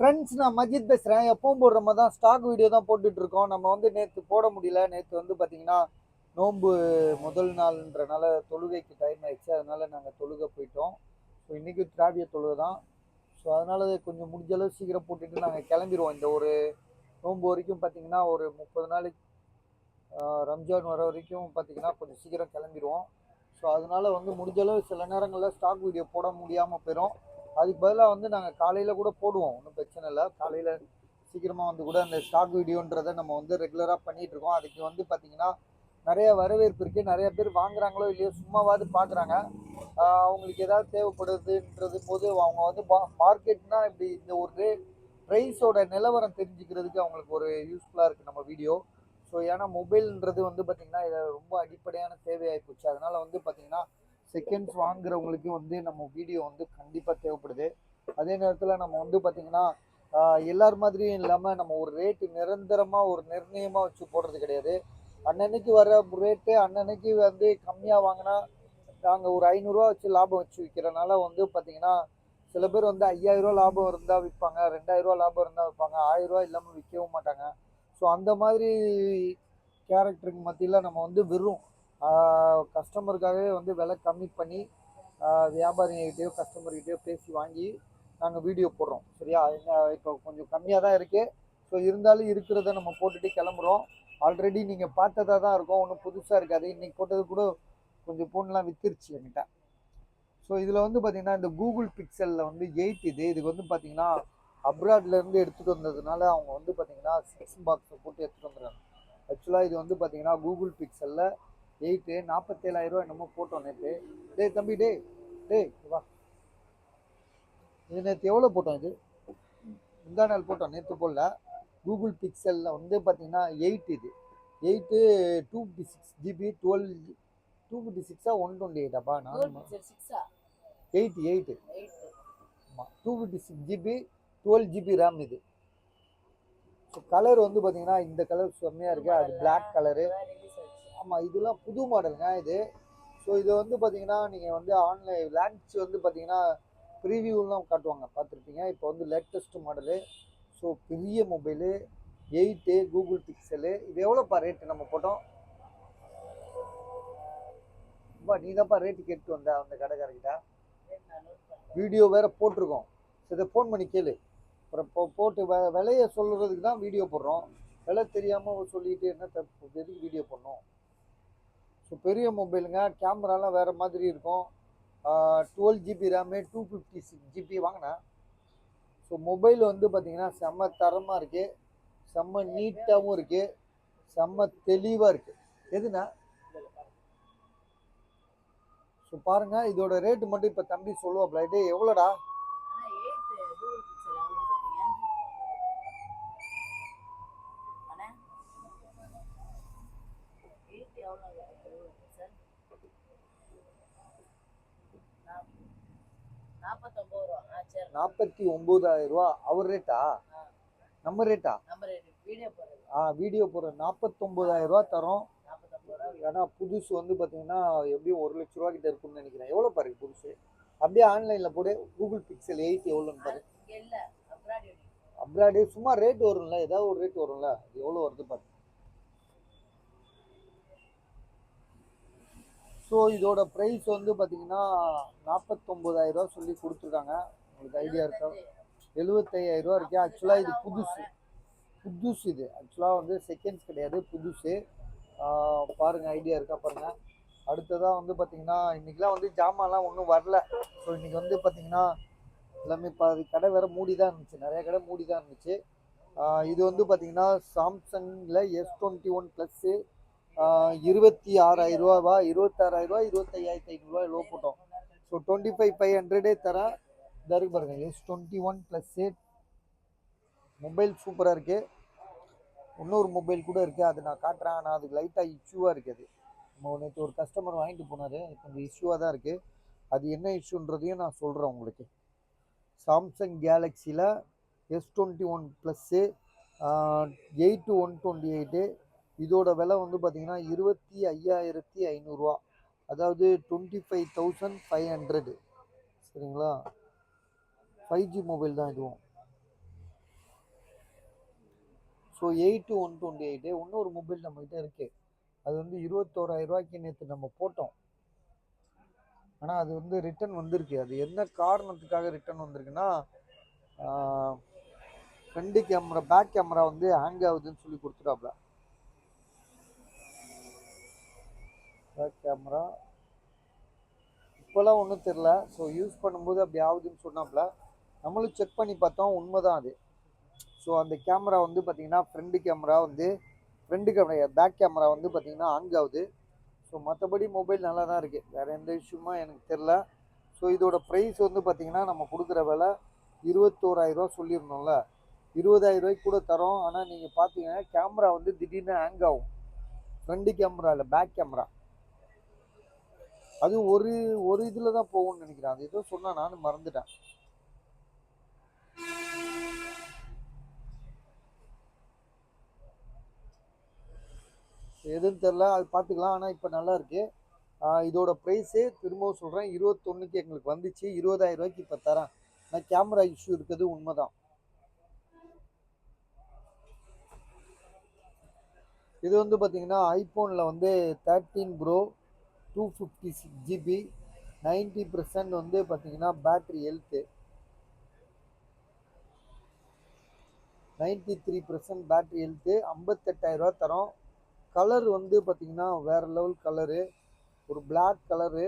Friends, நான் மஜித் பேசுகிறேன். எப்பவும் போடுற மாதிரி தான் ஸ்டாக் வீடியோ தான் போட்டுட்டு இருக்கோம். நம்ம வந்து நேற்று போட முடியல. நேற்று வந்து பார்த்தீங்கன்னா நோன்பு முதல் நாள்ன்றனால தொழுகைக்கு டைம் ஆயிடுச்சு. அதனால நாங்கள் தொழுகை போயிட்டோம். ஸோ இன்றைக்கி திராவிய தொழுகை தான். ஸோ அதனால கொஞ்சம் முடிஞ்ச அளவு சீக்கிரம் போட்டுட்டு நாங்கள் கிளம்பிடுவோம். இந்த ஒரு நோன்பு வரைக்கும் பார்த்தீங்கன்னா ஒரு 30 நாளைக்கு ரம்ஜான் வர வரைக்கும் பார்த்தீங்கன்னா கொஞ்சம் சீக்கிரம் கிளம்பிடுவோம். ஸோ அதனால வந்து முடிஞ்ச அளவு சில நேரங்களில் ஸ்டாக் வீடியோ போட முடியாமல் போயிடும். அதுக்கு பதிலாக வந்து நாங்கள் காலையில் கூட போடுவோம், ஒன்றும் பிரச்சனை இல்லை. காலையில் சீக்கிரமாக வந்து கூட அந்த ஸ்டாக் வீடியோன்றதை நம்ம வந்து ரெகுலராக பண்ணிகிட்ருக்கோம். அதுக்கு வந்து பார்த்திங்கன்னா நிறைய வரவேற்பு இருக்குது. நிறைய பேர் வாங்குறாங்களோ இல்லையோ சும்மாவாது பார்க்குறாங்க. அவங்களுக்கு ஏதாவது தேவைப்படுதுன்றது போது அவங்க வந்து மார்க்கெட்னால் இப்படி இந்த ஒரு ப்ரைஸோட நிலவரம் தெரிஞ்சுக்கிறதுக்கு அவங்களுக்கு ஒரு யூஸ்ஃபுல்லாக இருக்குது நம்ம வீடியோ. ஸோ ஏன்னா மொபைல்ன்றது வந்து பார்த்திங்கன்னா இதை ரொம்ப அடிப்படையான தேவையாகி போச்சு. அதனால் வந்து பார்த்திங்கன்னா செகண்ட்ஸ் வாங்குறவங்களுக்கு வந்து நம்ம வீடியோ வந்து கண்டிப்பாக தேவைப்படுது. அதே நேரத்தில் நம்ம வந்து பார்த்திங்கன்னா எல்லார் மாதிரியும் இல்லாமல் நம்ம ஒரு ரேட்டு நிரந்தரமாக ஒரு நிர்ணயமாக வச்சு போடுறது கிடையாது. அன்னன்னைக்கு வர ரேட்டு அன்னன்னைக்கு வந்து கம்மியாக வாங்கினா நாங்கள் ஒரு 500 வச்சு லாபம் வச்சு விற்கிறனால வந்து பார்த்திங்கன்னா சில பேர் வந்து 5000 லாபம் இருந்தால் விற்பாங்க, 2000 லாபம் இருந்தால் விற்பாங்க, 1000 இல்லாமல் விற்கவும் மாட்டாங்க. ஸோ அந்த மாதிரி கேரக்டருக்கு மத்தியில் நம்ம வந்து வெறும் கஸ்டமருக்காகவே வந்து விலை கம்மி பண்ணி வியாபாரிகிட்டையோ கஸ்டமர்கிட்டையோ பேசி வாங்கி நாங்கள் வீடியோ போடுறோம். சரியா? இப்போ கொஞ்சம் கம்மியாக தான் இருக்குது. ஸோ இருந்தாலும் இருக்கிறத நம்ம போட்டுட்டு கிளம்புறோம். ஆல்ரெடி நீங்கள் பார்த்ததாக தான் இருக்கும், ஒன்றும் புதுசாக இருக்காது. இன்றைக்கி போட்டது கூட கொஞ்சம் ஃபோன்லாம் வித்துருச்சு என்கிட்ட. ஸோ இதில் வந்து பார்த்திங்கன்னா இந்த கூகுள் பிக்சலில் வந்து 8 இதுக்கு வந்து பார்த்திங்கன்னா அப்ராட்லேருந்து எடுத்துகிட்டு வந்ததுனால அவங்க வந்து பார்த்திங்கன்னா 6 பாக்ஸை போட்டு எடுத்துகிட்டு வந்துடுறாங்க. ஆக்சுவலாக இது வந்து பார்த்திங்கன்னா கூகுள் பிக்சலில் 8 47,000 என்னமோ போட்டோம் நேற்று. தம்பி வா, இது நேற்று எவ்வளோ போட்டோம்? இது முந்தா நாள் போட்டோம், நேற்று போடல. கூகுள் பிக்சலில் வந்து பார்த்திங்கன்னா 8 8 256 GB 12 256 128 நான் 8 ஆமாம் 256 GB 12 GB ரேம் இது. ஸோ கலர் வந்து பார்த்தீங்கன்னா இந்த கலர் செம்மையாக இருக்குது. அது பிளாக் கலரு. ஆமாம், இதெல்லாம் புது மாடலுங்க இது. ஸோ இது வந்து பார்த்தீங்கன்னா நீங்கள் வந்து ஆன்லைன் லான்ச் வந்து பார்த்தீங்கன்னா ப்ரீவியூலாம் காட்டுவாங்க, பார்த்துருப்பீங்க. இப்போ வந்து லேட்டஸ்ட் மாடலு. ஸோ பெரிய மொபைலு 8 கூகுள் பிக்சலு. இது எவ்வளோப்பா ரேட்டு நம்ம போட்டோம்? நீ தான்ப்பா ரேட்டு கேட்டு வந்த அந்த கடைக்காரர்கிட்ட. வீடியோ வேறு போட்டிருக்கோம். இதை ஃபோன் பண்ணி கேளு. அப்புறம் போட்டு விலையை சொல்கிறதுக்கு தான் வீடியோ போடுறோம். விலை தெரியாமல் சொல்லிட்டு என்ன தப்பு, எதுக்கு வீடியோ பண்ணோம்? ஸோ பெரிய மொபைலுங்க, கேமராலாம் வேறு மாதிரி இருக்கும். 12 GB ரேமு 256 GB வாங்கினேன். ஸோ மொபைல் வந்து பார்த்திங்கன்னா செம்ம தரமாக இருக்குது, செம்ம நீட்டாகவும் இருக்குது, செம்ம தெளிவாக இருக்குது. எதுனா ஸோ பாருங்கள், இதோட ரேட்டு மட்டும் இப்போ தம்பி சொல்லுவாப்ல. டே எவ்வளோடா? ₹49,000 அவர் ரேட்டா? நம்ம ரேட்டா? வீடியோ போடுற ₹49,000 தரோம். ஏன்னா புதுசு வந்து பார்த்தீங்கன்னா எப்படியும் ₹1,00,000 கிட்ட இருக்குன்னு நினைக்கிறேன். எவ்வளோ பாருங்க புதுசு. அப்படியே ஆன்லைனில் போடு கூகுள் பிக்சல் 8 எவ்வளோன்னு பாரு. அப்ராடு சும்மா ரேட் வரும்ல, ஏதாவது ஒரு ரேட் வரும்ல. அது எவ்வளோ வருது பாரு. ஸோ இதோட ப்ரைஸ் வந்து பார்த்தீங்கன்னா ₹49,000 சொல்லி கொடுத்துருக்காங்க. உங்களுக்கு ஐடியா இருக்கா? ₹75,000 இருக்கு. ஆக்சுவலாக இது புதுசு. இது ஆக்சுவலாக வந்து செகண்ட்ஸ் கிடையாது, புதுசு. பாருங்கள், ஐடியா இருக்கா பாருங்கள். அடுத்ததாக வந்து பார்த்திங்கன்னா இன்றைக்கெலாம் வந்து ஜாமான்லாம் ஒன்றும் வரல. ஸோ இன்றைக்கி வந்து பார்த்திங்கன்னா எல்லாமே கடை வேறு மூடி தான் இருந்துச்சு, நிறைய கடை மூடி தான் இருந்துச்சு. இது வந்து பார்த்திங்கன்னா சாம்சங்கில் S21 ப்ளஸ்ஸு 26,000 26,000 25,500 லோ போட்டோம். ஸோ 25,500 தரேன். இருக்கு பாருங்க, S21 ப்ளஸ்ஸு மொபைல் சூப்பராக இருக்குது. இன்னொரு மொபைல் கூட இருக்குது, அது நான் காட்டுறேன். ஆனால் அதுக்கு லைட்டாக இஷ்யூவாக இருக்குது. நம்ம நேற்று ஒரு கஸ்டமர் வாங்கிட்டு போனார், கொஞ்சம் இஷ்யூவாக தான் இருக்குது. அது என்ன இஷ்யூன்றதையும் நான் சொல்கிறேன் உங்களுக்கு. சாம்சங் கேலக்ஸியில் S21 ப்ளஸ்ஸு 8/128. இதோட விலை வந்து பார்த்திங்கன்னா 25,500, அதாவது 25,500. சரிங்களா? 5G மொபைல் தான் இதுவும். ஸோ 8-128 இன்னொரு மொபைல் நம்மகிட்ட இருக்குது. அது வந்து 21,000 ரூபாய்க்கு நேற்று நம்ம போட்டோம். ஆனால் அது வந்து ரிட்டர்ன் வந்திருக்கு. அது என்ன காரணத்துக்காக ரிட்டர்ன் வந்திருக்குன்னா, ஃப்ரண்ட் கேமரா பேக் கேமரா வந்து ஹேங் ஆகுதுன்னு சொல்லி கொடுத்துட்டாப்ல. பேக் கேமரா இப்போலாம் ஒன்றும் தெரில. ஸோ யூஸ் பண்ணும்போது அப்படி ஆகுதுன்னு சொன்னாப்ல. நம்மளும் செக் பண்ணி பார்த்தோம், உண்மைதான் அது. ஸோ அந்த கேமரா வந்து பார்த்தீங்கன்னா ஃப்ரண்ட் கேமரா பேக் கேமரா வந்து பார்த்தீங்கன்னா ஹேங் ஆகுது. ஸோ மற்றபடி மொபைல் நல்லா தான் இருக்குது, வேறு எந்த இஷ்யூமா எனக்கு தெரில. ஸோ இதோட ப்ரைஸ் வந்து பார்த்தீங்கன்னா நம்ம கொடுக்குற விலை 21,000 ரூபா சொல்லியிருந்தோம்ல, 20,000 ரூபாய்க்கு கூட தரோம். ஆனால் நீங்கள் பார்த்தீங்கன்னா கேமரா வந்து திடீர்னு ஹேங் ஆகும். ஃப்ரண்ட் கேமரா இல்லை, பேக் கேமரா. அது ஒரு இதில் தான் போகும்னு நினைக்கிறேன். அது ஏதோ சொன்னால் நானும் மறந்துட்டேன். எதுன்னு தெரில, அது பார்த்துக்கலாம். ஆனால் இப்போ நல்லா இருக்குது. இதோட ப்ரைஸு திரும்பவும் சொல்கிறேன், 21க்கு எங்களுக்கு வந்துச்சு. 20,000 ரூபாய்க்கு இப்போ தரேன். ஆனால் கேமரா இஷ்யூ இருக்கிறது உண்மைதான். இது வந்து பார்த்தீங்கன்னா ஐஃபோனில் வந்து 13 ப்ரோ 256 GB 90% வந்து பார்த்தீங்கன்னா பேட்ரி ஹெல்த்து, 93% பேட்ரி ஹெல்த்து, 58,000 ரூபா தரோம். கலர் வந்து பார்த்தீங்கன்னா வேறு லெவல் கலரு, ஒரு பிளாக் கலரு.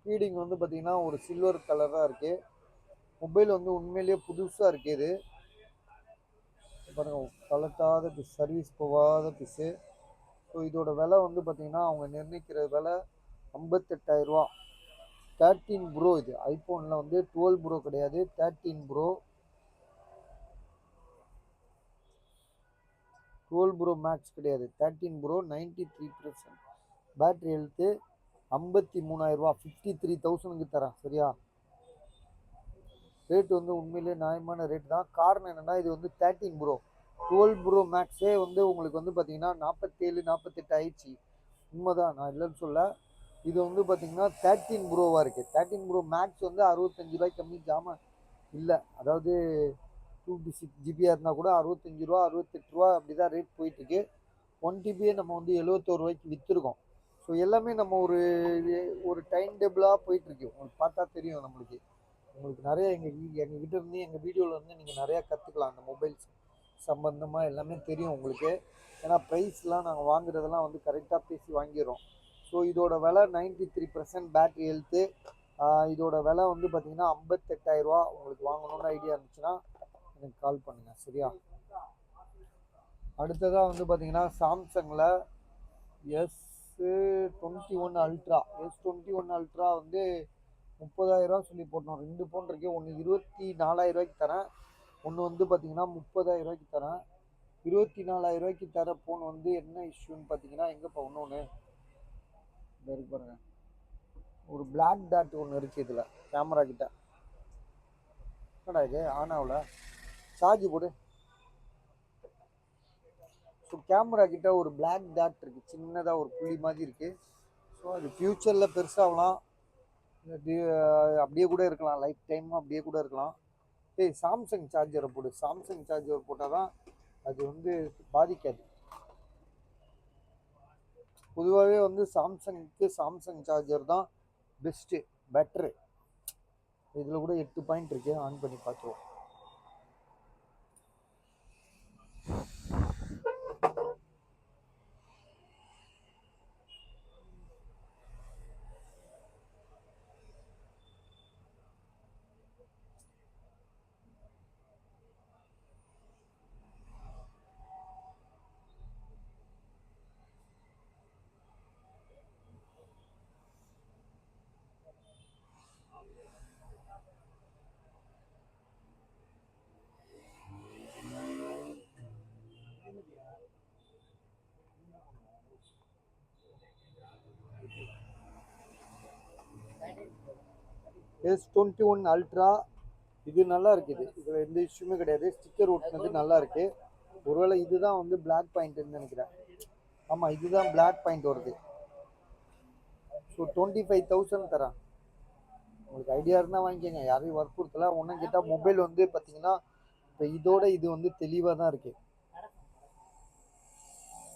ஃபீடிங் வந்து பார்த்தீங்கன்னா ஒரு சில்வர் கலராக இருக்குது. மொபைல் வந்து உண்மையிலேயே புதுசாக இருக்குது. இது பாருங்கள், கலட்டாத பீஸ், சர்வீஸ் போகாத பீஸு. ஸோ இதோட விலை வந்து பார்த்தீங்கன்னா அவங்க நிர்ணயிக்கிற விலை 58,000 ரூபா. 13 ப்ரோ. இது ஐஃபோனில் வந்து 12 ப்ரோ கிடையாது, 13 ப்ரோ. 12 ப்ரோ மேக்ஸ் கிடையாது, 13 ப்ரோ. 93% பேட்ரி ஹெல்த்து, 53,000 ரூபா, 53,000க்கு தரேன். சரியா? ரேட்டு வந்து உண்மையிலே நியாயமான ரேட் தான். காரணம் என்னென்னா இது வந்து 13 ப்ரோ. 12 ப்ரோ மேக்ஸே வந்து உங்களுக்கு வந்து பார்த்தீங்கன்னா 47-48 ஆயிடுச்சு. உண்மைதான், நான் இல்லைன்னு சொல்ல. இது வந்து பார்த்தீங்கன்னா 13 ப்ரோவாக இருக்குது. 13 ப்ரோ மேக்ஸ் வந்து 65 ரூபாய்க்கு கம்மி ஜாமான் இல்லை. அதாவது 256 ஜிபியாக இருந்தால் கூட 65 ரூபா 68 ரூபா அப்படி தான் ரேட் போயிட்டுருக்கு. 1 டிபியே நம்ம வந்து 71 ரூபாய்க்கு விற்றுருக்கோம். ஸோ எல்லாமே நம்ம ஒரு டைம் டேபிளாக போயிட்டுருக்கு. உங்களுக்கு பார்த்தா தெரியும் நம்மளுக்கு. உங்களுக்கு நிறைய எங்ககிட்ட இருந்து, எங்கள் வீடியோவில் இருந்து நீங்கள் நிறையா கற்றுக்கலாம். அந்த மொபைல்ஸ் சம்மந்தமாக எல்லாமே தெரியும் உங்களுக்கு. ஏன்னா ப்ரைஸ்லாம் நாங்கள் வாங்குறதெல்லாம் வந்து கரெக்டாக பேசி வாங்கிடுறோம். ஸோ இதோட விலை 93% பேட்ரி ஹெல்த்து. இதோட விலை வந்து பார்த்தீங்கன்னா 58,000 ரூபா. உங்களுக்கு வாங்கணும்னு ஐடியா இருந்துச்சுன்னா எனக்கு கால் பண்ணுங்கள். சரியா? அடுத்ததாக வந்து பார்த்தீங்கன்னா சாம்சங்கில் S21 அல்ட்ரா. S21 அல்ட்ரா வந்து 30,000 ரூபா சொல்லி போட்டோம். 2 ஃபோன் இருக்கு. ஒன்று 24,000 ரூபாய்க்கு தரேன், ஒன்று வந்து பார்த்தீங்கன்னா 30,000 ரூபாய்க்கு தரேன். 24,000 ரூபாய்க்கு தர ஃபோன் வந்து என்ன இஷ்யூன்னு பார்த்தீங்கன்னா, எங்கேப்பா இன்னொன்று இருக்கு பாருங்க, ஒரு பிளாக் டாட் ஒன்று இருக்குது இதில் கேமரா கிட்ட. என்னடா இது ஆன் ஆகல, சார்ஜ் போடு. ஸோ கேமரா கிட்ட ஒரு பிளாக் டாட் இருக்குது, சின்னதாக ஒரு புள்ளி மாதிரி இருக்குது. ஸோ அது ஃப்யூச்சரில் பெருசாகலாம், அப்படியே கூட இருக்கலாம், லைஃப் டைம் அப்படியே கூட இருக்கலாம். சாம்சங் சார்ஜரை போடு. சாம்சங் சார்ஜர் போட்டால் தான் அது வந்து பாதிக்காது. பொதுவாகவே வந்து சாம்சங் சார்ஜர் தான் பெஸ்ட்டு, பெட்ரு. இதில் கூட 8 பாயிண்ட் இருக்குது, ஆன் பண்ணி பார்த்துருவோம். S21 அல்ட்ரா இது நல்லா இருக்குது. இதில் எந்த இஷ்யூமே கிடையாது. ஸ்டிக்கர் ஒட்டினது நல்லா இருக்குது. ஒருவேளை இதுதான் வந்து பிளாக் பாயிண்ட்னு நினைக்கிறேன். ஆமாம், இதுதான் பிளாக் பாயிண்ட் வருது. ஸோ 25,000 தரேன். உங்களுக்கு ஐடியா இருந்தால் வாங்கிக்கோங்க, யாரையும் வற்புறுத்தல. ஒன்றும் கேட்டால் மொபைல் வந்து பார்த்தீங்கன்னா இப்போ இதோட இது வந்து தெளிவாக தான் இருக்குது.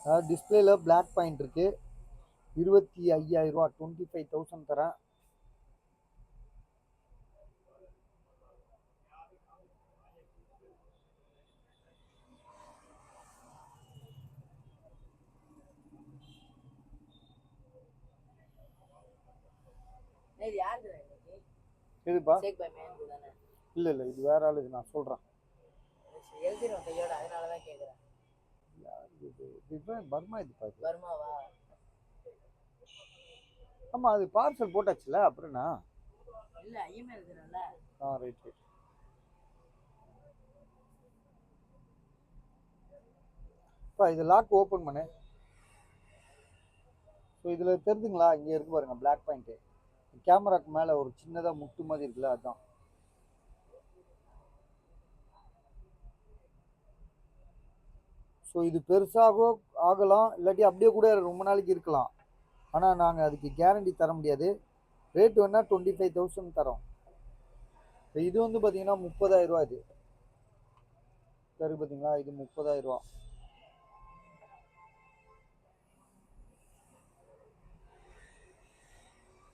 அதாவது டிஸ்பிளேல பிளாக் பாயிண்ட் இருக்குது. 25,000 ரூபா, 25,000 தரேன். இதுப்பா இல்லை இல்லை, இது வேற ஆளு, நான் சொல்கிறேன். பர்மா இதுப்பா, பர்மாவா? ஆமா, அது பார்சல் போட்டாச்சுல, அப்புறம்னா இல்ல இமெயில் இருக்குல்ல. Right right. பா இது லாக் ஓபன் பண்ணு. ஸோ இதில் தெரிஞ்சுங்களா, இங்கே இருக்கு பாருங்க பிளாக் பாயிண்ட்டு. கேமராக்கு மேலே ஒரு சின்னதாக முட்டு மாதிரி இருக்குல்ல, அதுதான். ஸோ இது பெருசாக ஆகலாம், இல்லாட்டி அப்படியே கூட ரொம்ப நாளைக்கு இருக்கலாம். ஆனால் நாங்கள் அதுக்கு கேரண்டி தர முடியாது. ரேட் வேணால் 25,000 தரோம். இது வந்து பார்த்தீங்கன்னா 30,000 ரூபா. இது சரி பார்த்தீங்களா, இது 30,000 ரூபா.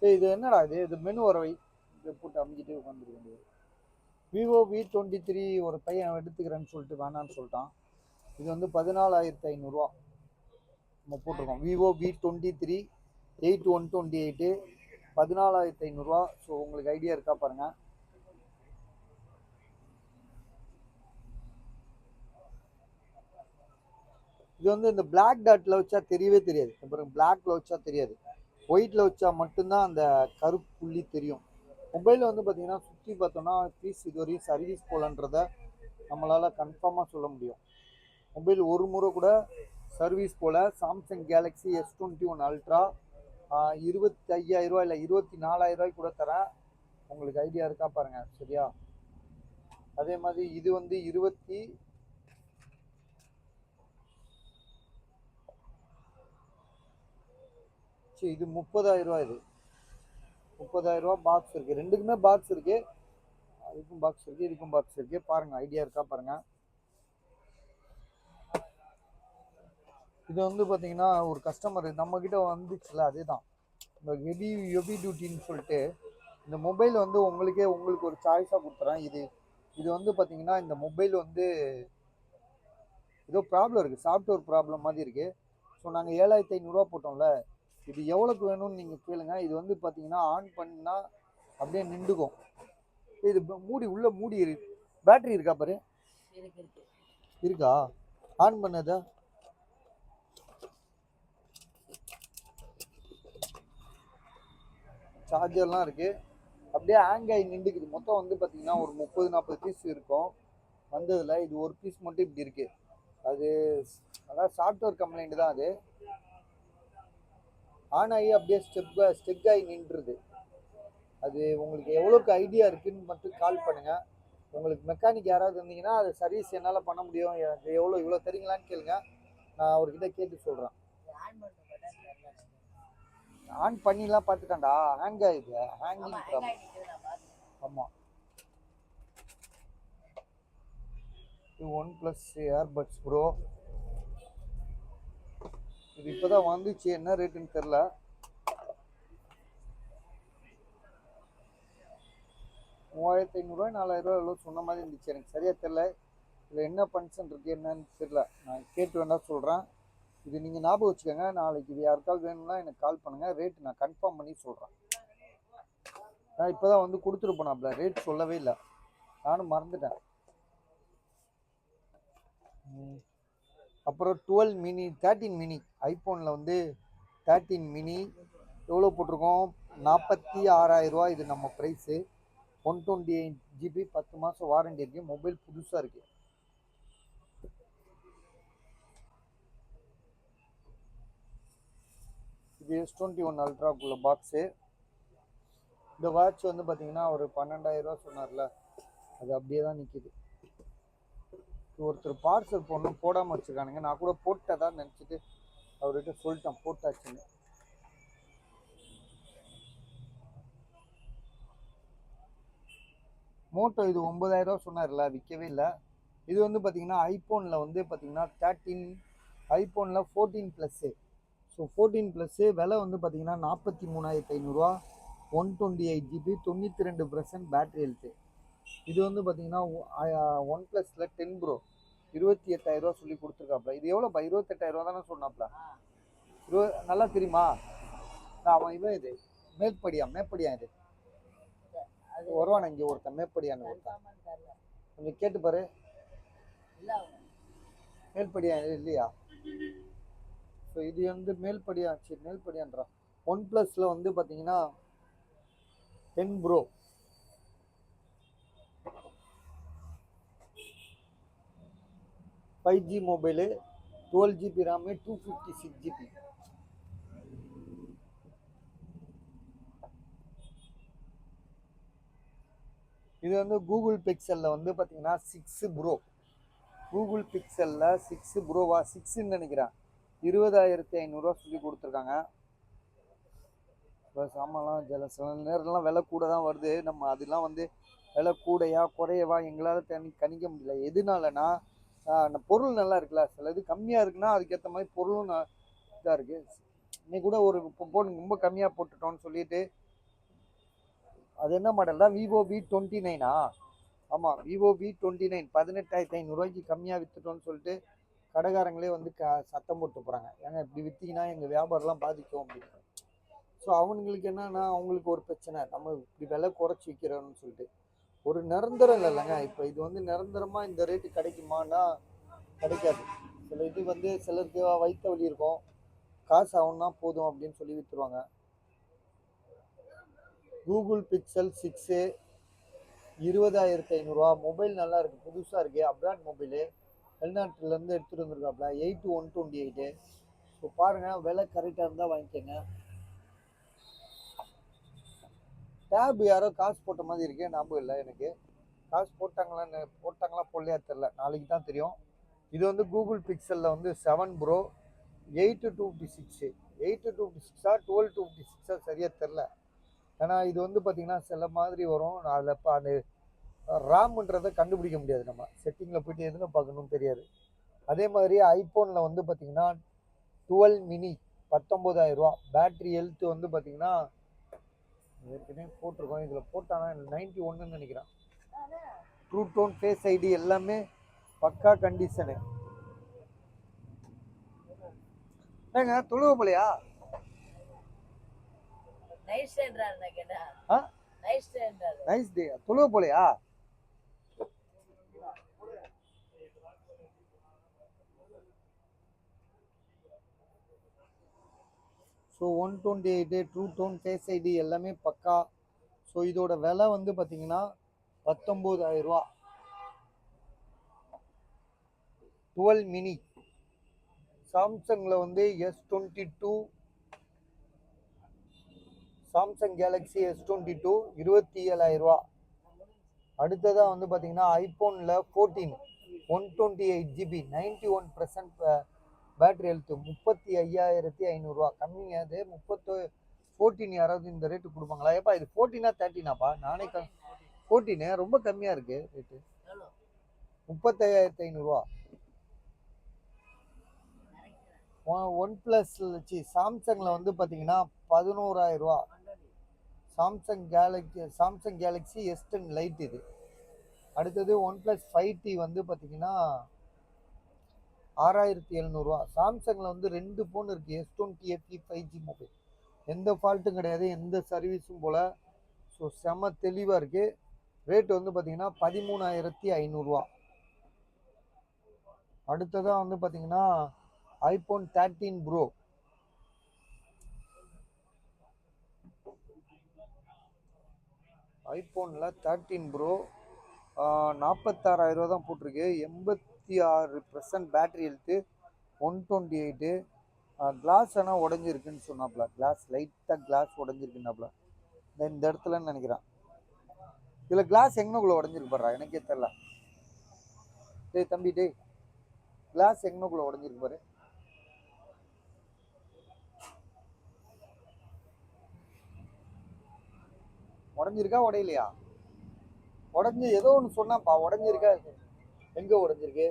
இது என்னடா இது மெனு வரவை இதை போட்டு அமைக்கிட்டு உட்காந்துருக்க வேண்டியது. விவோ V23 ஒரு பையன் எடுத்துக்கிறேன்னு சொல்லிட்டு வேணான்னு சொல்லிட்டான். இது வந்து 14,500 ரூபா நம்ம போட்டிருக்கோம். விவோ V23 8128 14,500 ரூபா. ஸோ உங்களுக்கு ஐடியா இருக்கா பாருங்க. இது வந்து இந்த பிளாக் டாட்ல வச்சா தெரியவே தெரியாது. அப்புறம் பிளாக்ல வச்சா தெரியாது, ஒயிட்ல வச்சா மட்டும்தான் அந்த கருப்பு புள்ளி தெரியும். மொபைல் வந்து பார்த்தீங்கன்னா சுற்றி பார்த்தோம்னா பீஸ் இதுவரையும் சர்வீஸ் போகலன்றத நம்மளால் கன்ஃபார்மாக சொல்ல முடியும். மொபைல் ஒரு முறை கூட சர்வீஸ் போல். சாம்சங் கேலக்ஸி S21 அல்ட்ரா 25,000 ரூபா இல்லை 24,000 ரூபாய்க்கு கூட தரேன். உங்களுக்கு ஐடியா இருக்கா பாருங்கள், சரியா? அதே மாதிரி இது வந்து இது 30,000 ரூபா. இது 30,000 ரூபா பாக்ஸ் இருக்குது. ரெண்டுக்குமே பாக்ஸ் இருக்குது. அதுக்கும் பாக்ஸ் இருக்குது, இதுக்கும் பாக்ஸ் இருக்குது. பாருங்கள், ஐடியா இருக்கா பாருங்கள். இது வந்து பார்த்தீங்கன்னா ஒரு கஸ்டமர் நம்மக்கிட்ட வந்துச்சுல, அதுதான் இந்த ஹெவி டியூட்டின்னு சொல்லிட்டு இந்த மொபைல் வந்து உங்களுக்கு ஒரு சாய்ஸாக கொடுத்துறேன். இது வந்து பார்த்தீங்கன்னா இந்த மொபைல் வந்து ஏதோ ப்ராப்ளம் இருக்குது, சாஃப்ட்வேர் ப்ராப்ளம் மாதிரி இருக்குது. ஸோ நாங்கள் 7,500 ரூபா போட்டோம்ல, இது எவ்வளோக்கு வேணும்னு நீங்கள் கேளுங்க. இது வந்து பார்த்தீங்கன்னா ஆன் பண்ணால் அப்படியே நின்றுக்கும். இது மூடி உள்ள மூடி பேட்டரி இருக்கா பாரு, இருக்கா? ஆன் பண்ணதா? சார்ஜர்லாம் இருக்குது. அப்படியே ஹேங் ஆகி நின்றுக்குது. மொத்தம் வந்து பார்த்தீங்கன்னா ஒரு 30-40 பீஸ் இருக்கும் வந்ததில். இது ஒரு பீஸ் மட்டும் இப்படி இருக்குது. அது அதாவது சாஃப்ட்வேர் கம்ப்ளைண்ட் தான். அது ஆன் ஆகி அப்படியே ஸ்டெக் ஆகி நின்றுது. அது உங்களுக்கு எவ்வளோக்கு ஐடியா இருக்குன்னு மட்டும் கால் பண்ணுங்கள். உங்களுக்கு மெக்கானிக் யாராவது இருந்தீங்கன்னா அது சர்வீஸ் என்னால் பண்ண முடியும், எனக்கு இவ்வளோ தரீங்களான்னு கேளுங்க, நான் அவர்கிட்ட கேட்டு சொல்கிறேன். ஆன் பண்ணிலாம் பார்த்துட்டான்டா, ஹேங் ஆகிடுது, ஹேங்கிங் ப்ராப்ளம். ஆமாம், இது OnePlus ஏர்பட்ஸ் ப்ரோ. இது இப்போ தான் வந்துச்சு, என்ன ரேட்டுன்னு தெரில. $3,500 $4,000 எவ்வளோ சொன்ன மாதிரி இருந்துச்சு, எனக்கு சரியாக தெரில. இதில் என்ன ஃபங்க்ஷன் இருக்குது என்னன்னு தெரில, நான் கேட்டு வேண்டாம் சொல்கிறேன். இது நீங்கள் ஞாபகம் வச்சுக்கோங்க. நாளைக்கு இது யாருக்காவது வேணும்னா எனக்கு கால் பண்ணுங்கள், ரேட்டு நான் கன்ஃபார்ம் பண்ணி சொல்கிறேன். நான் இப்போ தான் வந்து கொடுத்துட்டு போனாப்ல, ரேட் சொல்லவே இல்லை, நானும் மறந்துட்டேன். அப்புறம் 12 மினி 13 மினி ஐஃபோனில் வந்து 13 மினி எவ்வளோ போட்டிருக்கோம், 46,000 ரூபா. இது நம்ம ப்ரைஸு. 128 GB, 10 மாதம் வாரண்டி இருக்குது. மொபைல் புதுசாக இருக்குது. இது S21 அல்ட்ராக்குள்ள பாக்ஸு. இந்த வாட்ச் வந்து பார்த்தீங்கன்னா ஒரு 12,000 ரூபா சொன்னார்ல, அது அப்படியே தான் நிற்கிது. ஒருத்தர் பார்சல் போடணும் போடாமல் வச்சுருக்கானுங்க. நான் கூட போட்டதான் நினச்சிட்டு அவர்கிட்ட சொல்லிட்டேன் போட்டாச்சுன்னு. மோட்டோ இது 9,000 ரூபா சொன்னார்ல, விற்கவே இல்லை. இது வந்து பார்த்தீங்கன்னா ஐஃபோனில் வந்து பார்த்தீங்கன்னா 13, ஐஃபோனில் 14 ப்ளஸ்ஸு. ஸோ 14 ப்ளஸ்ஸு விலை வந்து பார்த்தீங்கன்னா 43,500 128 GB 92% பேட்டரி ஹெல்த்து. இது வந்து பார்த்தீங்கன்னா ஒன் ப்ளஸில் 10 ப்ரோ 28,000 சொல்லி கொடுத்துருக்காப்ல. இது எவ்வளோப்பா? 28,000 தானே சொன்னாப்ல. நல்லா தெரியுமா? அவன் இவன் இது மேப்படியா இது வருவான இங்கே ஒருத்தன் மேப்படியான்னு ஒருத்தன் கொஞ்சம் கேட்டு பாரு. மேல்படியா இல்லையா? ஸோ இது வந்து மேல்படியா. சரி மேல்படியான்றான். ஒன் ப்ளஸில் வந்து பார்த்தீங்கன்னா 10 bro 5G mobile 12 GB RAM 256 GB. இது வந்து கூகுள் பிக்சலில் வந்து பார்த்தீங்கன்னா 6 ப்ரோ. கூகுள் பிக்சலில் 6 ப்ரோவா 6ன்னு நினைக்கிறேன். 20,500 சொல்லி கொடுத்துருக்காங்க. இப்போ சாமான்லாம் சில நேரம்லாம் விலை கூட தான் வருது. நம்ம அதெல்லாம் வந்து விலை கூடையா குறையவா எங்களால் கணிக்க முடியல. எதுனாலனா பொருள் நல்லா இருக்குல்ல. சில இது கம்மியாக இருக்குன்னா அதுக்கேற்ற மாதிரி பொருளும் இதாக இருக்குது. இன்னைக்கு கூட ஒரு ரொம்ப கம்மியாக போட்டுட்டோன்னு சொல்லிட்டு அது என்ன மாடல் தான் விவோ V29. ஆமாம் விவோ V29 18,500 கம்மியாக விற்றுட்டோன்னு சொல்லிட்டு கடைக்காரங்களே வந்து சத்தம் போட்டு போகிறாங்க. ஏங்க இப்படி விற்றீங்கன்னா எங்கள் வியாபாரம்லாம் பாதிக்கும் அப்படின்னு. ஸோ அவங்களுக்கு என்னன்னா அவங்களுக்கு ஒரு பிரச்சனை, நம்ம இப்படி விலை குறைச்சி விற்கிறோம்னு சொல்லிட்டு. ஒரு நிரந்தரம் இல்லைங்க. இப்போ இது வந்து நிரந்தரமாக இந்த ரேட்டு கிடைக்குமான்னா கிடைக்காது. சில இது வந்து சிலருக்கு வைத்த வழி இருக்கும், காசு ஆகும்னா போதும் அப்படின்னு சொல்லி விற்றுருவாங்க. கூகுள் பிக்சல் 6 20,500 மொபைல் நல்லா இருக்குது, புதுசாக இருக்குது, அப்ராட் மொபைலு, வெளிநாட்டிலேருந்து எடுத்துகிட்டு வந்துருக்காப்புல 8/128. ஸோ பாருங்கள், விலை கரெக்டாக இருந்தால் வாங்கிக்கோங்க. டேப் யாரோ காசு போட்ட மாதிரி இருக்கே, ஞாபகம் இல்லை எனக்கு. காசு போட்டாங்களா போடலையா தெரில, நாளைக்கு தான் தெரியும். இது வந்து கூகுள் பிக்சலில் வந்து 7 ப்ரோ 8/256. 8/256 12/256 சரியாக தெரில. ஏன்னா இது வந்து பார்த்தீங்கன்னா சில மாதிரி வரும். அதில் இப்போ அந்த ரேம்ன்றதை கண்டுபிடிக்க முடியாது. நம்ம செட்டிங்கில் போய்ட்டு எதுன்னு பார்க்கணும்னு தெரியாது. அதே மாதிரி ஐஃபோனில் வந்து பார்த்தீங்கன்னா 12 மினி 19,000. பேட்ரி ஹெல்த் வந்து பார்த்தீங்கன்னா ஏற்கனவே போட்டிருக்கோம். இதில் போட்டானா 91ன்னு நினைக்கிறேன். ட்ரூ டோன் ஃபேஸ் ஐடி எல்லாமே பக்கா கண்டிஷனு. ஏங்க தொழுவ போலையா? Nice day. தொழுவ போலையா? So 128 true tone face ID எல்லாமே பக்கா. ஸோ இதோட விலை வந்து பார்த்தீங்கன்னா 19,000. 12 மினி. சாம்சங்கில் வந்து S22, சாம்சங் கேலக்ஸி S22 27,000. அடுத்ததாக வந்து பார்த்தீங்கன்னா ஐஃபோனில் 14 128 GB 91% பேட்ரி ஹெல்த்து 35,500. கம்மிங்க. அது 14 யாராவது இந்த ரேட்டு கொடுப்பாங்களா? ஏப்பா இது 14 13? நானே 14 ரொம்ப கம்மியாக இருக்கு ரேட்டு. 35,500. ஒன் ப்ளஸ் சாம்சங்கில் வந்து பார்த்தீங்கன்னா 11,000. சாம்சங் கேலக்ஸி S10 லைட் இது. அடுத்தது ஒன் ப்ளஸ் 5T வந்து பார்த்தீங்கன்னா 6,700. சாம்சங்கில் வந்து 2 ஃபோன் இருக்குது. S20 FE 5G mobile. எந்த ஃபால்ட்டும் கிடையாது, எந்த சர்வீஸும் போல். ஸோ செம்ம தெளிவாக இருக்குது. ரேட்டு வந்து பார்த்தீங்கன்னா 13,500. அடுத்ததாக வந்து பார்த்தீங்கன்னா ஐஃபோன் 13 ப்ரோ. ஐஃபோனில் 13 ப்ரோ 46,000 தான் போட்டிருக்கு. 86% பேட்ரி ஹெல்த்து 128. கிளாஸ் ஆனால் உடஞ்சிருக்குன்னு சொன்னாப்ல. கிளாஸ் லைட்டாக கிளாஸ் உடஞ்சிருக்குன்னாப்ல. இந்த இடத்துலன்னு நினைக்கிறேன். இதில் கிளாஸ் எங்கனக்குள்ளே உடஞ்சிருக்கு பாரு, எனக்கே தெரில. டேய் தம்பி, டேய் கிளாஸ் எங்கனக்குள்ளே உடஞ்சிருக்கு பாரு. உடஞ்சிருக்கா உடையலையா? உடஞ்சி ஏதோ ஒன்று சொன்னாப்பா, உடஞ்சிருக்கா. எங்க உடைஞ்சிருக்கு?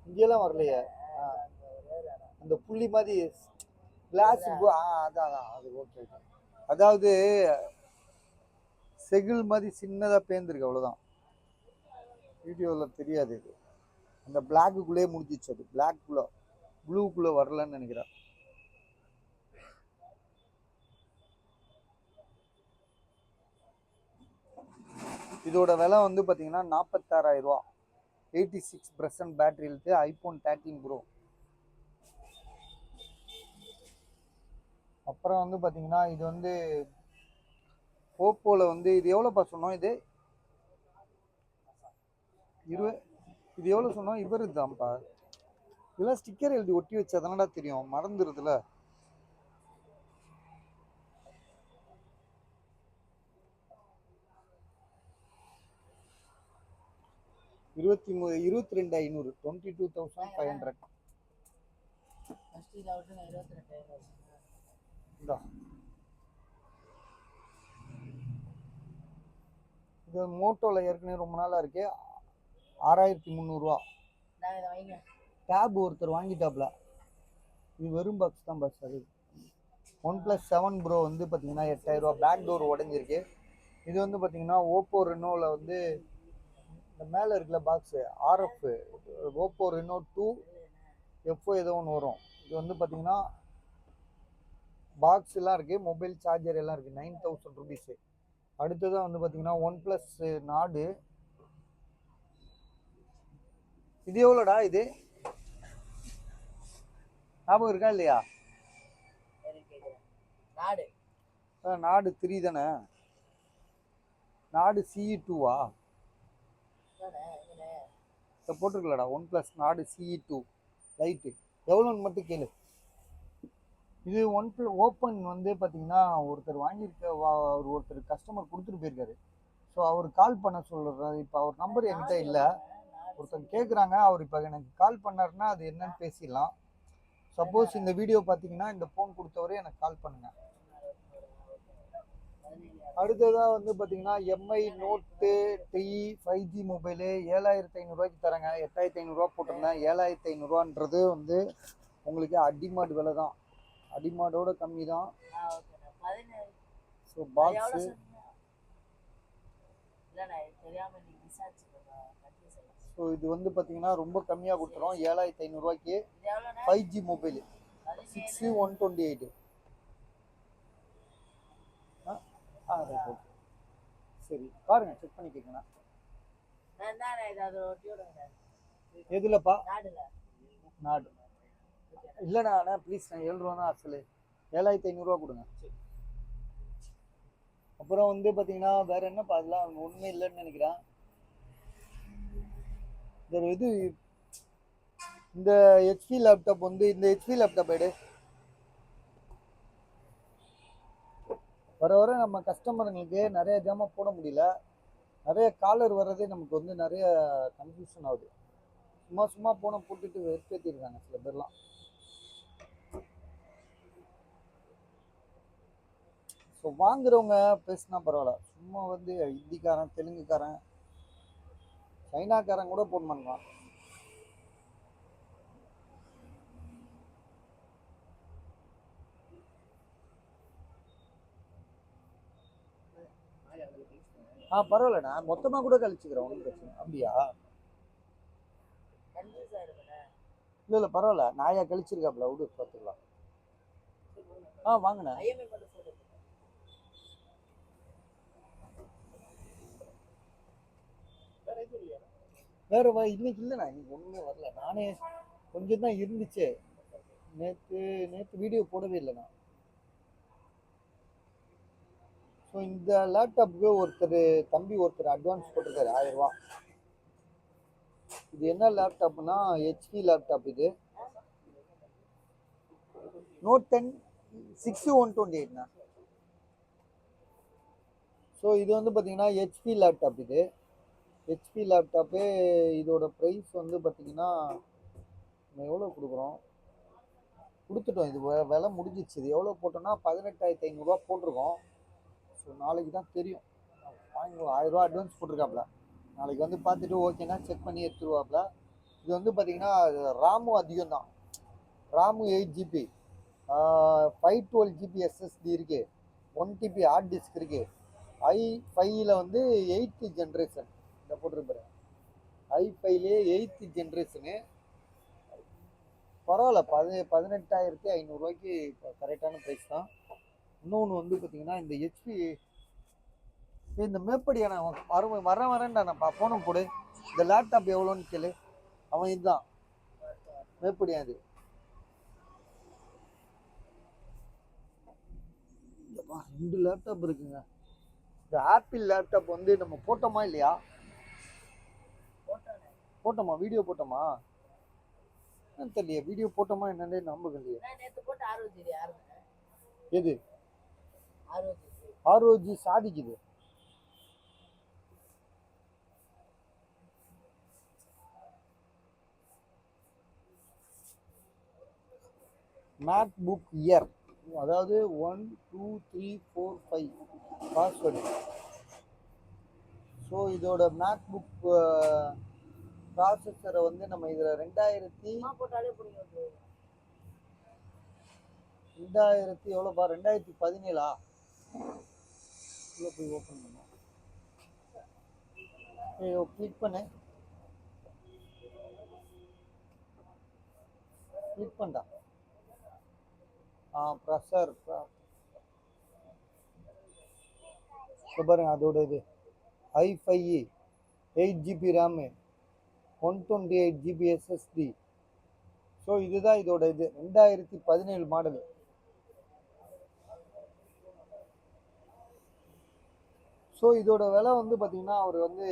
இங்கெல்லாம் வரலையே. அந்த புள்ளி மாதிரி கிளாஸ் அதான் அது ஓகே. அதாவது செகில் மாதிரி சின்னதா பேர்ந்துருக்கு, அவ்வளவுதான். வீடியோல தெரியாது இது. அந்த பிளாக்குள்ளே முடிஞ்சிச்சு. அது பிளாக்குள்ள ப்ளூக்குள்ள வரலன்னு நினைக்கிறேன். இதோட விலை வந்து பார்த்தீங்கன்னா 46,000 ரூபா. 86% பேட்டரி இருக்கு. IPhone 13 bro. அப்புறம் வந்து பார்த்தீங்கன்னா இது வந்து ஓப்போல வந்து இது எவ்வளோப்பா சொன்னோம்? இது இது எவ்வளோ சொன்னோம்? இவர் தான்ப்பா. இதெல்லாம் ஸ்டிக்கர் எழுதி ஒட்டி வச்சா தெரியும், மறந்துடுதுல. இருபத்தி 22,500 22,500. இது மோட்டோல ஏற்கனவே ரொம்ப நாளா இருக்கு. 6,300 ரூபா. டேப் ஒருத்தர் வாங்கிட்டாப்ல. இது வெறும் பாக்ஸ் தான் பாஸ். அது OnePlus 7 ப்ரோ வந்து பார்த்தீங்கன்னா 8,000 ரூபா. பேக் டோர் உடஞ்சிருக்கு. இது வந்து பார்த்தீங்கன்னா ஓப்போ ரெனோவில் வந்து இந்த மேலே இருக்குல்ல பாக்ஸு, RF ஓப்போ ரெனோ 2 எஃப்ஓ ஏதோ ஒன்று வரும். இது வந்து பார்த்தீங்கன்னா பாக்ஸ் எல்லாம் இருக்கு, மொபைல் சார்ஜர் எல்லாம் இருக்கு. 9,000 ருபீஸு. அடுத்ததான் வந்து பார்த்தீங்கன்னா OnePlus நாடு. இது எவ்வளோடா? இது ஞாபகம் இருக்கா இல்லையா? நாடு 3 தானே? நாடு CE 2வா போட்டிருக்கலடா. OnePlus நாடு CE 2 லைட்டு எவ்வளோன்னு மட்டும் கேளு. இது ஓப்பன் வந்து பார்த்தீங்கன்னா ஒருத்தர் ஒருத்தர் கஸ்டமர் கொடுத்துட்டு போயிருக்காரு. ஸோ அவர் கால் பண்ண சொல்கிறாரு. இப்போ அவர் நம்பர் என்கிட்ட இல்லை. ஒருத்தர் கேட்குறாங்க. அவர் இப்போ எனக்கு கால் பண்ணாருன்னா அது என்னன்னு பேசிடலாம். சப்போஸ் இந்த வீடியோ பார்த்தீங்கன்னா இந்த ஃபோன் கொடுத்தவரே எனக்கு கால் பண்ணுங்க. அடுத்ததாக வந்து பார்த்தீங்கன்னா MI Note 3 5G மொபைலு 7,500 ரூபாய்க்கு தராங்க. 8,500 ரூபா போட்டிருந்தேன். 7,500 ரூபான்றது வந்து உங்களுக்கு அடிமாடு விலை தான். அடிமாடோட கம்மி தான். ஸோ பாக்ஸு ஸோ இது வந்து பார்த்தீங்கன்னா ரொம்ப கம்மியாக கொடுத்துரும். 7,500 ரூபாய்க்கு 5G மொபைலு 6,128. சரி பாருங்க, செக் பண்ணி கேட்கணும். எதுலப்பா? நாடு இல்லைண்ணா ப்ளீஸ். நான் 7 ரூபா தான் அசலு. 7,500 ரூபா கொடுங்க. அப்புறம் வந்து பார்த்தீங்கன்னா வேற என்னப்பா, அதெல்லாம் ஒன்றுமே இல்லைன்னு நினைக்கிறேன். இது இந்த HP லேப்டாப் வந்து இந்த HP லேப்டாப் எடு. வர வர நம்ம கஸ்டமருங்களுக்கு நிறைய ஜாமான் போட முடியல. நிறைய காலர் வர்றதே நமக்கு வந்து நிறைய கன்ஃபியூஷன் ஆகுது. சும்மா போன போட்டுட்டு வெறுப்பேற்றிருக்காங்க சில பேர்லாம். ஸோ வாங்குறவங்க பேசினா பரவாயில்ல. சும்மா வந்து ஹிந்திக்காரன், தெலுங்குக்காரன், சைனாக்காரன் கூட போன் பண்ணுவான். பரவாயில்லண்ணா, மொத்தமாக கூட கழிச்சுக்கிறேன், ஒன்றும் பிரச்சனை. அப்படியா? இல்லை பரவாயில்ல. நாயா கழிச்சிருக்காப்ல, விடு பார்த்துக்கலாம். வாங்கண்ணா. வேற இன்னைக்கு இல்லைண்ணா, இன்னைக்கு ஒன்றுமே வரல. நானே கொஞ்சம் தான் இருந்துச்சு. நேற்று வீடியோ போடவே இல்லைண்ணா. ஸோ இந்த லேப்டாப்புக்கு தம்பி ஒருத்தர் அட்வான்ஸ் போட்டிருக்காரு 1000 ரூபா. இது என்ன லேப்டாப்னா HP லேப்டாப். இது Note 10 6,128ண்ணா. ஸோ இது வந்து பார்த்தீங்கன்னா HP லேப்டாப். இது HP லேப்டாப்பு. இதோட ப்ரைஸ் வந்து பார்த்தீங்கன்னா நம்ம எவ்வளோ கொடுத்துட்டோம். இது விலை முடிஞ்சிச்சு. இது எவ்வளோ போட்டோம்னா 18,500 ரூபா போட்டிருக்கோம். ஸோ நாளைக்கு தான் தெரியும். வாங்கி 1000 ரூபா அட்வான்ஸ் போட்டிருக்காப்புல. நாளைக்கு வந்து பார்த்துட்டு ஓகேனா செக் பண்ணி எடுத்துருவாப்புல. இது வந்து பார்த்தீங்கன்னா ராமும் அதிகம் தான். ராமு 8 GB, 512 GB SSD இருக்கு, 1 TB ஹார்ட் டிஸ்க் இருக்கு. i5ல வந்து 8th ஜென்ரேஷன் இந்த போட்டிருப்பாரு. i5லே 8th ஜென்ரேஷனு. பரவாயில்ல, 18,500 ரூபாய்க்கு கரெக்டான ப்ரைஸ் தான். இன்னொன்று வந்து பார்த்தீங்கன்னா இந்த ஹெச்பி இந்த மேப்படியா, நான் வரேன்டா, நான் போன போடு. இந்த லேப்டாப் எவ்வளோன்னு கேளு. அவன் இதுதான் மேப்படியா. இது 2 லேப்டாப் இருக்குங்க. இந்த ஆப்பிள் லேப்டாப் வந்து நம்ம போட்டோமா இல்லையா? போட்டோமா, வீடியோ போட்டோமா தெரியல. வீடியோ போட்டோமா என்னன்னே நம்புது இல்லையா? எது ROG சாதிக்குது. மேக் புக் இயர், அதாவது 1 2 3 4 5 பாஸ்வேர்டு. ஸோ இதோட மேக் புக் ப்ராசஸரை வந்து நம்ம இதில் 2000 எவ்வளோப்பா, 2017 உள்ள போய் ஓப்பன் பண்ணோம். கிளிக் பண்ணு, கிளிக் பண்ணா ப்ரெஷர் பாருங்க. அதோட இது i5 8 GB RAM, 128 GB SSD. So இதுதான் இதோட இது 2017 மாடலு. ஸோ இதோட விலை வந்து பார்த்தீங்கன்னா அவர் வந்து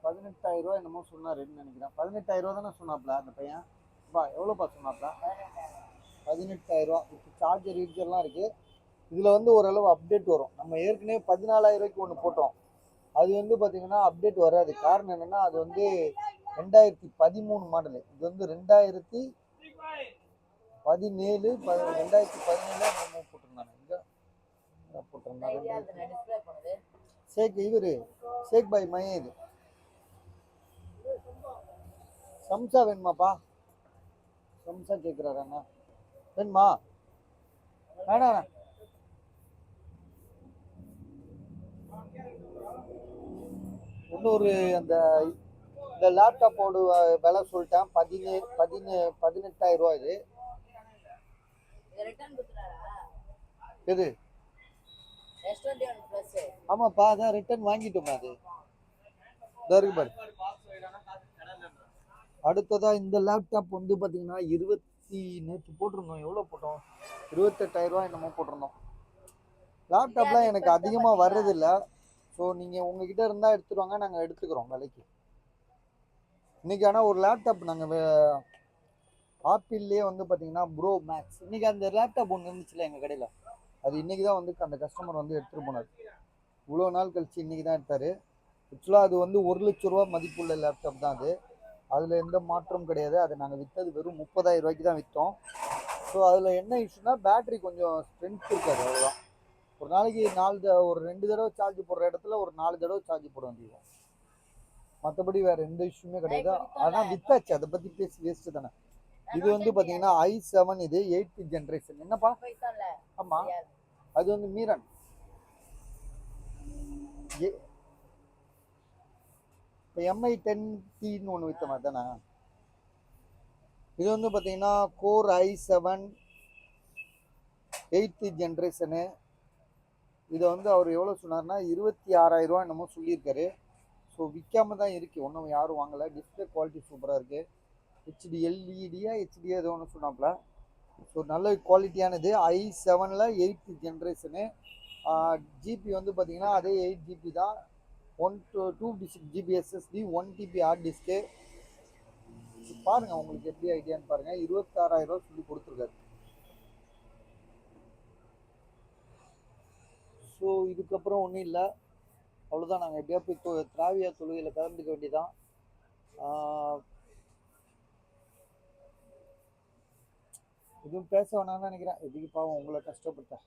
18,000 ரூபா என்னமோ சொன்னாருன்னு நினைக்கிறேன். 18,000 ரூபா தானே சொன்னாப்ல அந்த பையன். எவ்வளோப்பா சொன்னாப்ல? 18,000 ரூபா. இப்போ சார்ஜர் ரீச்சர்லாம் இருக்குது. இதில் வந்து ஓரளவு அப்டேட் வரும். நம்ம ஏற்கனவே 14,000 ரூபாய்க்கு ஒன்று போட்டோம். அது வந்து பார்த்தீங்கன்னா அப்டேட் வராது. காரணம் என்னென்னா அது வந்து 2013 மாடலு. இது வந்து 2017 2017 போட்டிருந்தாங்க. இங்கே போட்டிருந்தாங்க. ஷேக் பாய் மையம். இது சம்சா வேணுமாப்பா? சம்சா கேட்குறாரு அண்ணா. வேணுமா? வேணாண்ணா. இன்னொரு அந்த இந்த லேப்டாப்போட விலை சொல்லிட்டேன். 18,000 ரூபா. இது எது? ஆமாப்பா, அதான் ரிட்டர்ன் வாங்கிட்டோமா. அது அடுத்ததா இந்த லேப்டாப் வந்து பார்த்தீங்கன்னா நேற்று போட்டிருந்தோம். எவ்வளோ போட்டோம்? 28,000 ரூபா என்னமோ போட்டிருந்தோம். லேப்டாப்லாம் எனக்கு அதிகமாக வர்றதில்லை. ஸோ நீங்கள் உங்ககிட்ட இருந்தால் எடுத்துட்டு வாங்க, நாங்கள் எடுத்துக்கிறோம் விலைக்கு. இன்னைக்கு ஆனால் ஒரு லேப்டாப் நாங்கள் ஆப்பிள்லேயே வந்து பார்த்தீங்கன்னா ப்ரோ மேக்ஸ், இன்னைக்கு அந்த லேப்டாப் ஒன்று இருந்துச்சுல எங்கள் கடையில், அது இன்னைக்கு தான் வந்து அந்த கஸ்டமர் வந்து எடுத்துகிட்டு போனார். இவ்வளோ நாள் கழிச்சு இன்னைக்கு தான் எடுத்தார். ஆக்சுவலாக அது வந்து 1,00,000 ரூபா மதிப்புள்ள லேப்டாப் தான் அது. அதில் எந்த மாற்றமும் கிடையாது. அதை நாங்கள் விற்றது வெறும் 30,000 ரூபாய்க்கு தான் விற்றோம். ஸோ அதில் என்ன இஷ்யூனா பேட்டரி கொஞ்சம் ஸ்ட்ரென்த் இருக்காது, அவ்வளோதான். ஒரு நாளைக்கு ஒரு 2 தடவை சார்ஜ் போடுற இடத்துல ஒரு 4 தடவை சார்ஜ் போட வேண்டியது. மற்றபடி வேறு எந்த இஷ்யூமே கிடையாது. ஆனால் வித்தாச்சு, அதை பற்றி பேசி வேஸ்ட்டு தானே. இது வந்து பார்த்தீங்கன்னா i7, இது 8th ஜென்ரேஷன். என்னப்பா? ஆமாம், அது வந்து மீரன். இப்போ MI10Tன்னு ஒன்று விற்ற மாதிரி தானே. இது வந்து பார்த்தீங்கன்னா Core i7 8th ஜென்ரேஷனு. இதை வந்து அவர் எவ்வளோ சொன்னார்னா 26,000 ரூபா என்னமோ சொல்லியிருக்காரு. ஸோ விற்காம தான் இருக்குது, ஒன்றும் யாரும் வாங்கலை. டிஸ்பிளே குவாலிட்டி சூப்பராக இருக்குது. ஹெச்டியா ஏதோ ஒன்று சொன்னாப்ல. ஸோ நல்ல குவாலிட்டியானது. i7ல் 8th ஜென்ரேஷனு. ஜிபி வந்து பார்த்தீங்கன்னா அதே 8 GB தான். 2 GB SSD, 1 TB hard disk. பாருங்கள் உங்களுக்கு எப்படி ஐடியான்னு பாருங்கள். 26,000 ரூபா சொல்லி கொடுத்துருக்காரு. ஸோ இதுக்கப்புறம் ஒன்றும் இல்லை, அவ்வளோதான். நாங்கள் எப்படியா போய் திராவியா தொழுகையில் கலந்துக்க வேண்டியதான். எதுவும் பேச வேணாம்னு நினைக்கிறேன். எதுக்கு பாவம் உங்களை கஷ்டப்பட்டேன்.